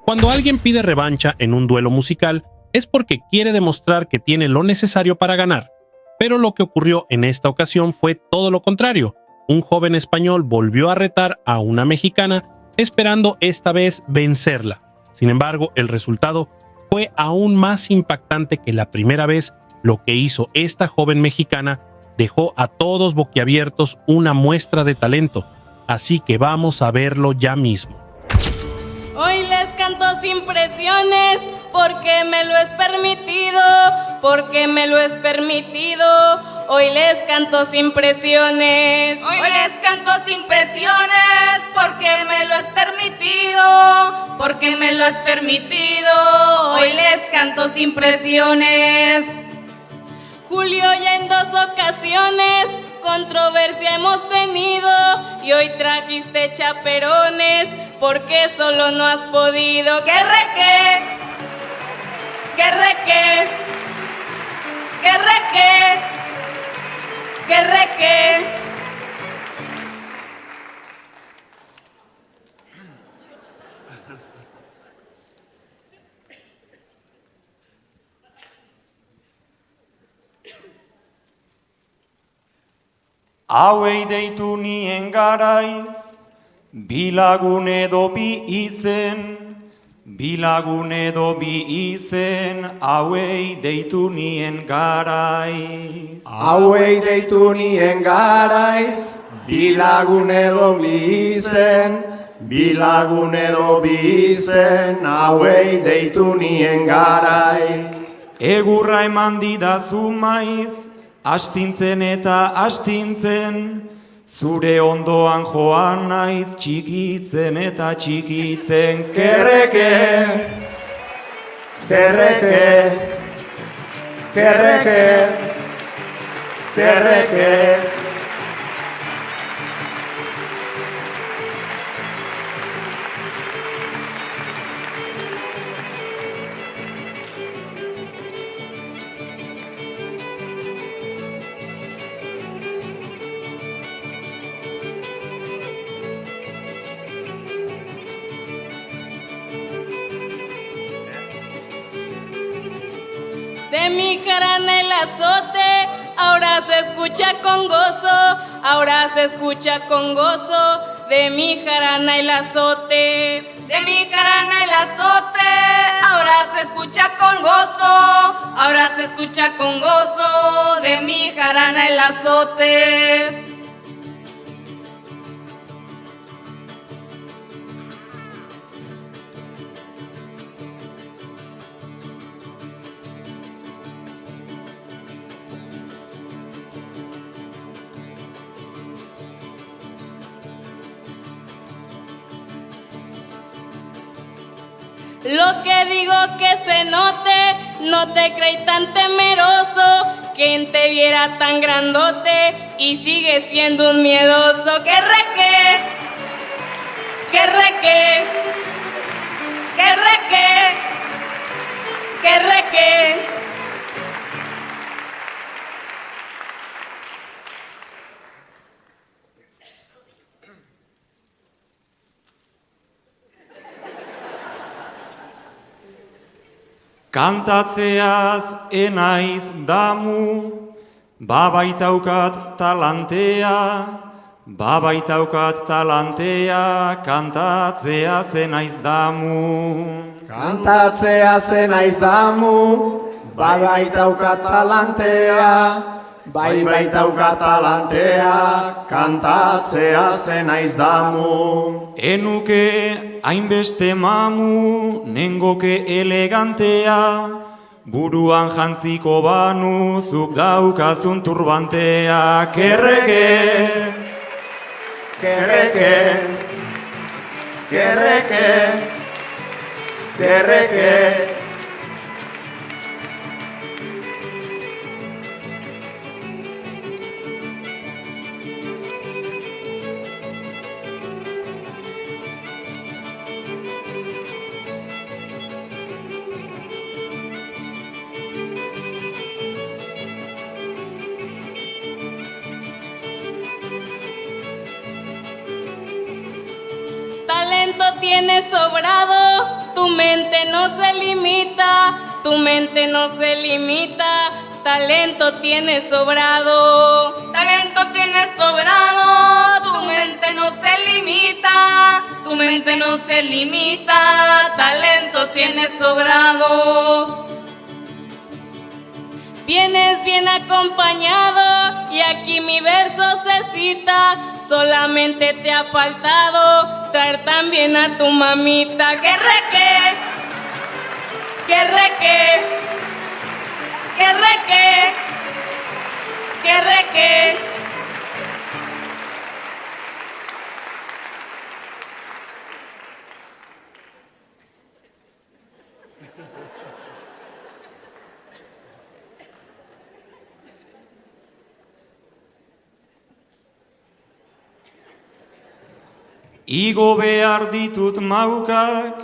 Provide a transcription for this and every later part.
Cuando alguien pide revancha en un duelo musical, es porque quiere demostrar que tiene lo necesario para ganar. Pero lo que ocurrió en esta ocasión fue todo lo contrario. Un joven español volvió a retar a una mexicana, esperando esta vez vencerla. Sin embargo, el resultado fue aún más impactante que la primera vez. Lo que hizo esta joven mexicana dejó a todos boquiabiertos, una muestra de talento. Así que vamos a verlo ya mismo. Hoy les canto sin presiones, porque me lo es permitido, porque me lo es permitido. Hoy les canto sin presiones. Hoy les canto sin presiones, porque me lo es permitido, porque me lo es permitido. Hoy les canto sin presiones. Julio, ya en 2 ocasiones controversia hemos tenido, y hoy trajiste chaperones porque solo no has podido. ¡Que reque! ¡Que reque! ¡Que reque! ¡Que reque! Hauei deitu nien garaiz, bilagun edo bi izen, bilagun edo bi izen, hauei deitu nien garaiz. Hauei deitu nien garaiz, bilagun edo bi izen, bilagun edo bi izen, hauei deitu nien garaiz. Egurra eman didazu maiz, astintzen eta astintzen, zure ondoan joan naiz, txikitzen eta txikitzen. Kerreke, Kerreke, kerreke, kerreke. De mi jarana el azote, ahora se escucha con gozo, ahora se escucha con gozo. De mi jarana el azote, de mi jarana el azote, ahora se escucha con gozo, ahora se escucha con gozo. De mi jarana el azote. lo que digo que se note, no te creí tan temeroso, quien te viera tan grandote y sigue siendo un miedoso. ¡Que reque! ¡Que reque! ¡Que reque! ¡Que reque! Kantatzeaz enaiz damu, babaitaukat talantea, kantatzeaz enaiz damu. Kantatzeaz enaiz damu, baitaukat talantea, baitaukat talantea, kantatzeaz enaiz damu. Enuke hainbeste mamu, nengoke elegantea, buruan jantziko banu, zuk daukazun turbantea. Kerreke, kerreke, kerreke, kerreke. Talento tienes sobrado, tú Tu mente no se limita, talento tienes sobrado. Talento tienes sobrado, tu mente no se limita, tu mente no se limita, talento tienes sobrado. Vienes bien acompañado y aquí mi verso se cita. Solamente te ha faltado traer también a tu mamita. ¡Que reque! ¡Que reque! ¡Que reque! ¡Que reque! Igo behar ditut maukak,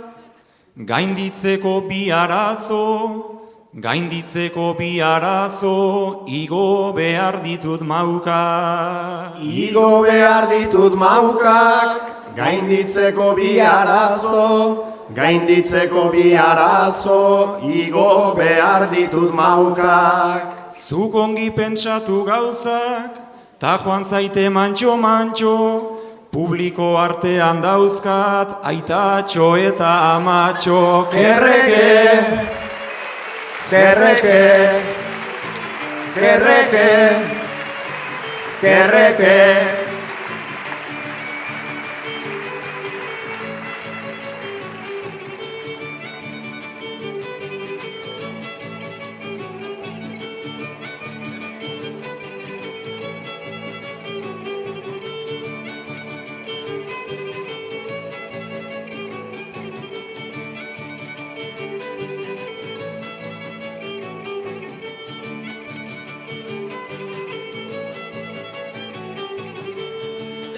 gainditzeko bi arazo, gainditzeko bi arazo, igo behar ditut maukak. Igo behar ditut maukak, gainditzeko bi arazo, gainditzeko bi arazo, igo behar ditut maukak. Zuk ongi pentsatu gauzak, ta joan zaite mantxo-mantxo, publiko artean dauzkat, aitatxo eta amatxo. Kerreke, kerreke, kerreke, kerreke.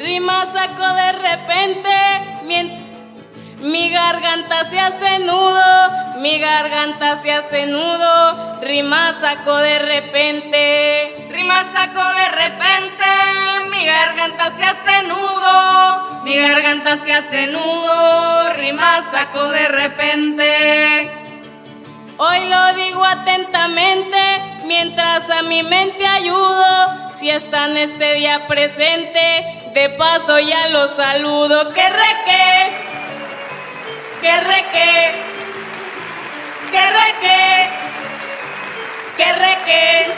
Rima saco de repente, mi garganta se hace nudo, mi garganta se hace nudo, rima saco de repente. Rima saco de repente, mi garganta se hace nudo, mi garganta se hace nudo, rima saco de repente. Hoy lo digo atentamente, mientras a mi mente ayudo, si están este día presente, de paso ya los saludo. ¡Que reque! ¡Que reque! ¡Que reque! ¡Que reque!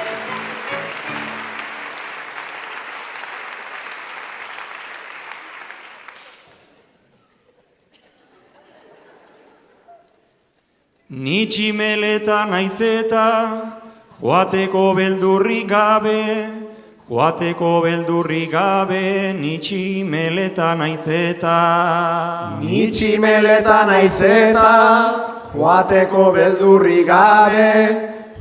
Ni tximeleta naiz eta, joateko beldurrik gabe, joateko beldurrik gabe, ni tximeleta naiz eta. Ni tximeleta naiz eta, joateko beldurrik gabe,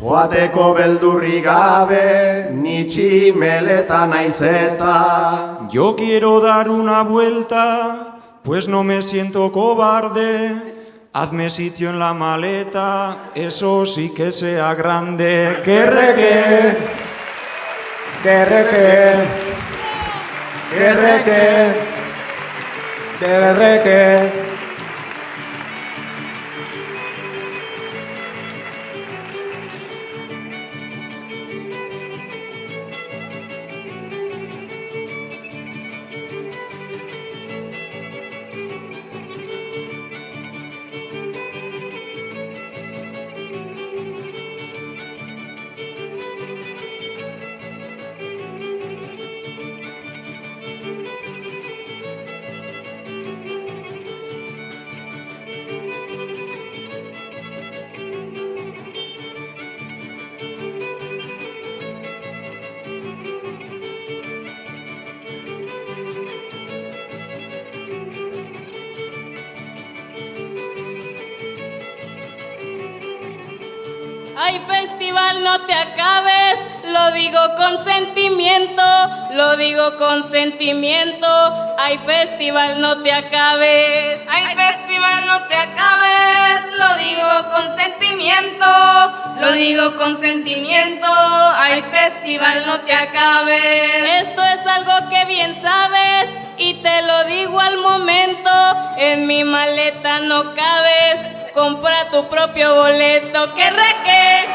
joateko beldurrik gabe, ni tximeleta naiz eta. Yo quiero dar una vuelta, pues no me siento cobarde. Hazme sitio en la maleta, eso sí que sea grande. Kerreke, kerreke, kerreke, kerreke. Ay, festival, no te acabes, lo digo con sentimiento, lo digo con sentimiento. Ay, festival, no te acabes. Ay, festival, no te acabes, lo digo con sentimiento, lo digo con sentimiento. Ay, festival, no te acabes. Esto es algo que bien sabes, y te lo digo al momento, en mi maleta no cabes, compra tu propio boleto. ¡Que reque!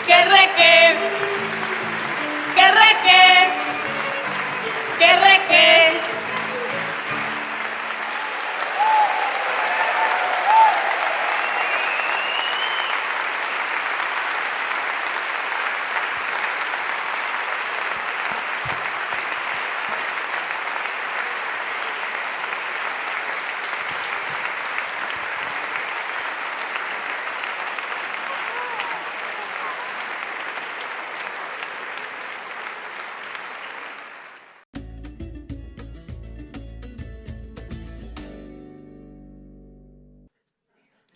¡Que reque! ¡Que reque! ¡Que reque!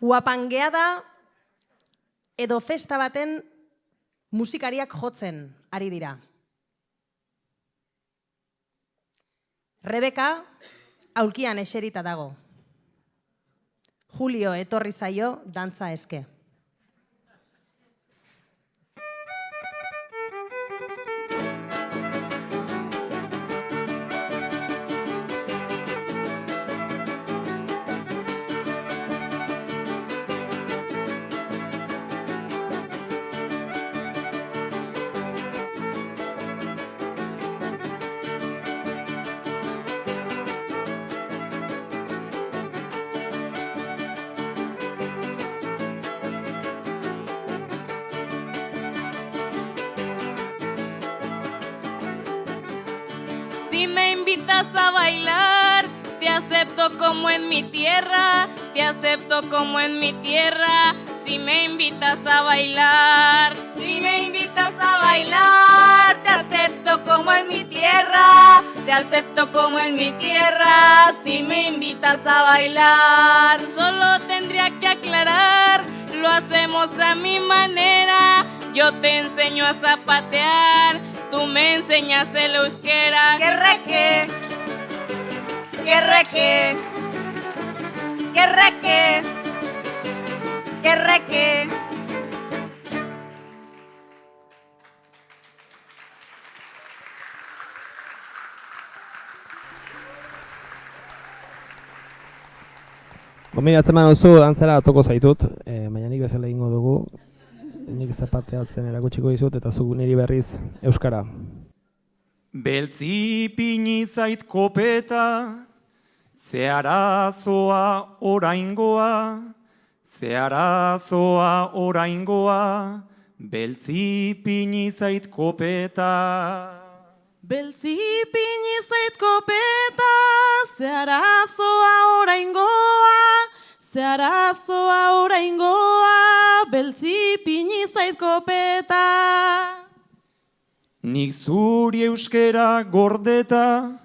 Guapangea da edo festa baten musikariak jotzen ari dira. Rebeka aulkian eserita dago. Julio etorri zaio dantza eske. Si me invitas a bailar, te acepto como en mi tierra, te acepto como en mi tierra. Si me invitas a bailar, Si me invitas a bailar, te acepto como en mi tierra, te acepto como en mi tierra. Si me invitas a bailar, solo tendría que aclarar, lo hacemos a mi manera. Yo te enseño a zapatear, tú me enseñas el euskera. que reque, que reque, que reque, que reque. Gombinatzen baduzu dantzara toko zaitut, baina nik bezala egingo dugu. Nik zapateatzen erakutsiko dizut eta zuk niri berriz euskara. Beltzi pini zait kopeta, ze arazoa oraingoa, ze arazoa oraingoa, beltzi pini zait kopeta. Beltzi pini zait kopeta, ze arazoa oraingoa, ze arazoa oraingoa, beltzi pini zait kopeta. Nik zuri euskera gordeta,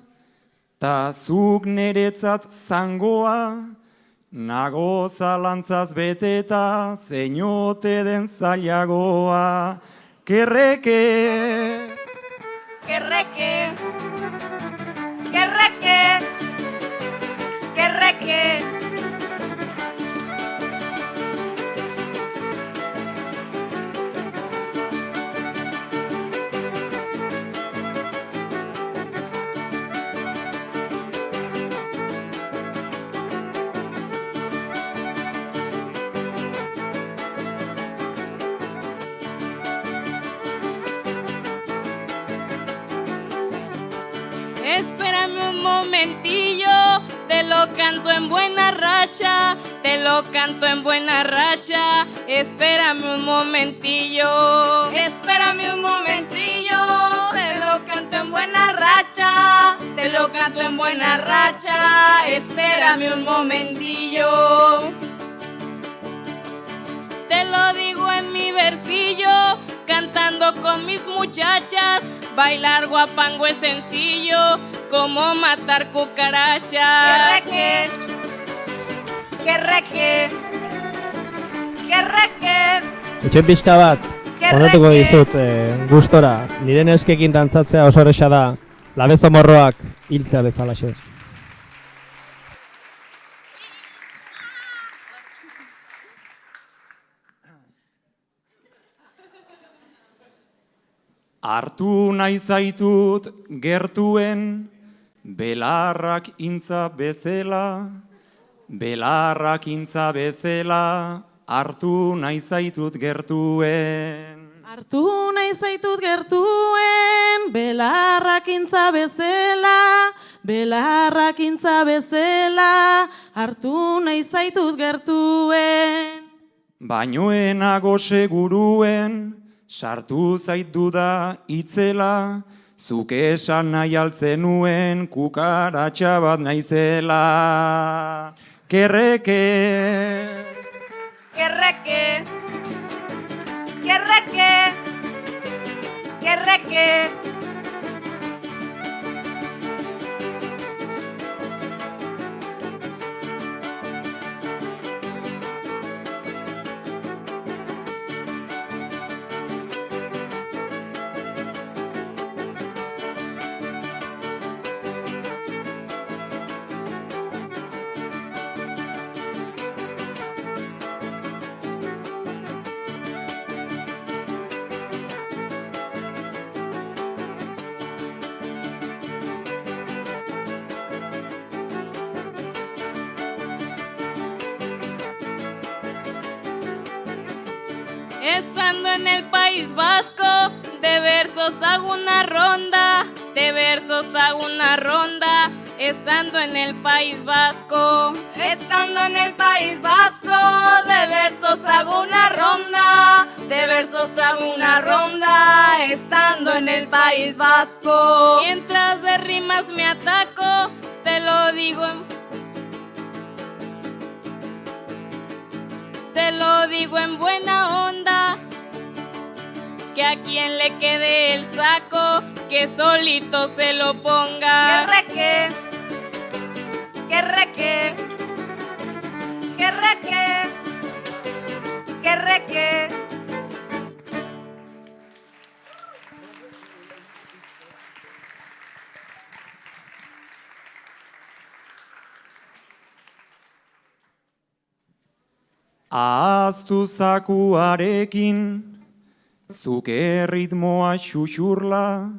ta zuk neretzat zangoa, nago zalantzaz beteta, zeinote den zailagoa. Kerreke! Que reque, que reque, que reque. Espérame un momentillo, te lo canto en buena racha, te lo canto en buena racha. Espérame un momentillo. Espérame un momentillo, te lo canto en buena racha, te lo canto en buena racha. Espérame un momentillo. Te lo digo en mi versillo, cantando con mis muchachas. Bailar guapango es sencillo, como matar cucarachas. Que reque, que reque, que reque. Etxe pixka bat, ondatuko dizut gustora. Nire neskekin dantzatzea oso erresa da, labezo morroak hiltzea bezalaxe. Hartu nahi zaitut gertuen, belarrak intza bezela, hartu nahi zaitut gertuen. Hartu nahi zaitut gertuen, belarrakintza bezala, hartu nahi zaitut gertuen. Bainoenago seguruen, sartu zait duda itzela, zuk esan nahi altzenuen kukaratxa bat naizela. Kerreke, Kerreke, kerreke, kerreke. Estando en el País Vasco, de versos hago una ronda, estando en el País Vasco. Estando en el País Vasco, de versos hago una ronda, estando en el País Vasco. Mientras de rimas me ataco, te lo digo en buena onda, que a quien le quede el saco, que solito se lo ponga. Kerreke, kerreke, kerreke, kerreke. Ahaztu zakuarekin, zuke ritmoa xuxurla,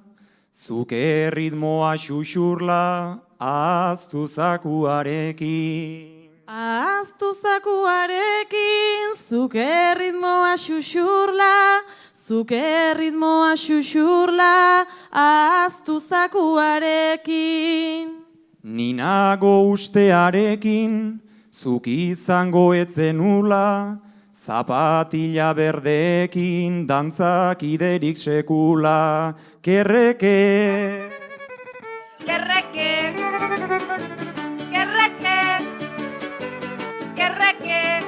ahaztu zakuarekin. Ahaztu zakuarekin, zuke ritmoa xuxurla, ahaztu zakuarekin. Ninago ustearekin, zuk izango etzenula, zapatila berdeekin, dantzakiderik sekula. Kerreke, Kerreke, kerreke, kerreke.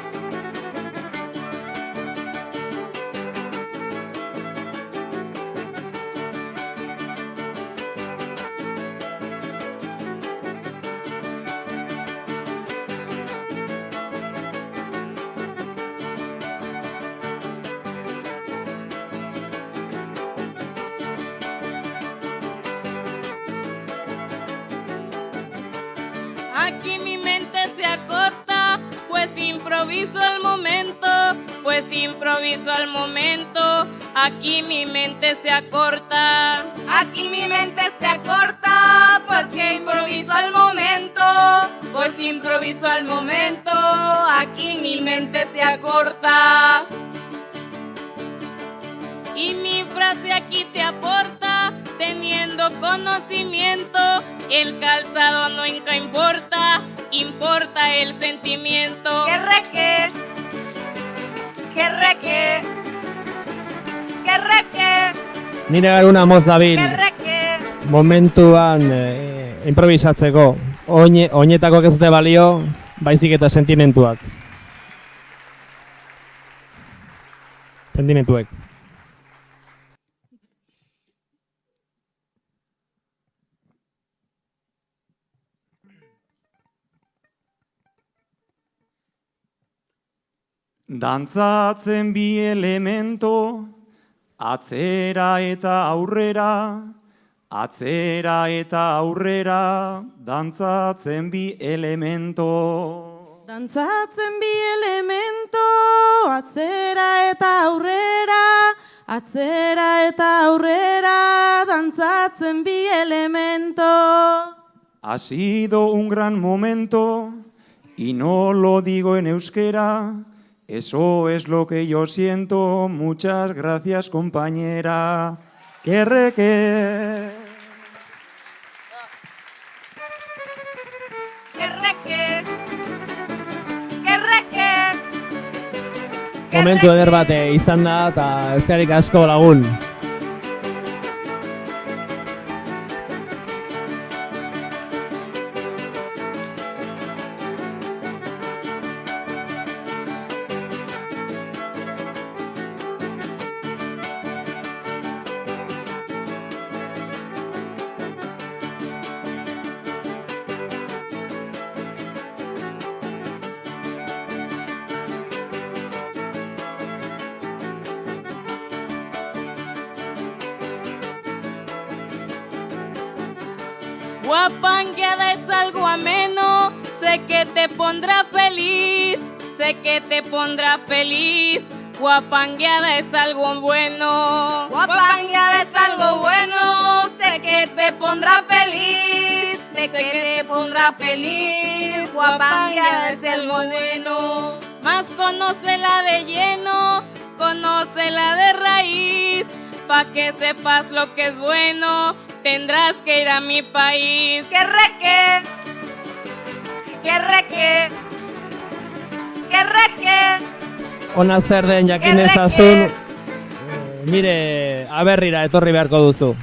Aquí mi mente se acorta, pues improviso al momento, aquí mi mente se acorta. Aquí mi mente se acorta, pues que improviso al momento, aquí mi mente se acorta. Y mi frase aquí te aporta, teniendo conocimiento, el calzado nunca importa, importa el sentimiento. Kerreke, kerreke, kerreke, Nire garuna moz dabil kerreke. momentuan improvisatzeko. Oinetakoak ez dute balio, baizik eta sentimentuak. Sentimentuek. Dantzatzen bi elemento, atzera eta aurrera, dantzatzen bi elemento. Dantzatzen bi elemento, atzera eta aurrera, dantzatzen bi elemento. Ha sido un gran momento y no lo digo en euskera. Eso es lo que yo siento. Muchas gracias, compañera. ¡Qué reque! Momentu eder bat izan da, eta eskerrik asko lagun. Guapangueada es algo ameno, sé que te pondrá feliz, sé que te pondrá feliz. Guapangueada es algo bueno. Guapangueada es algo bueno, sé que te pondrá feliz, sé que te pondrá feliz. Guapangueada es algo bueno. Más conócela de lleno, conócela de raíz, pa' que sepas lo que es bueno. Tendrás que ir a mi país. ¡Qué reque! ¡Qué reque! ¡Qué reque! Ona zer den jakin ezazun, nire aberrira etorri beharko duzu.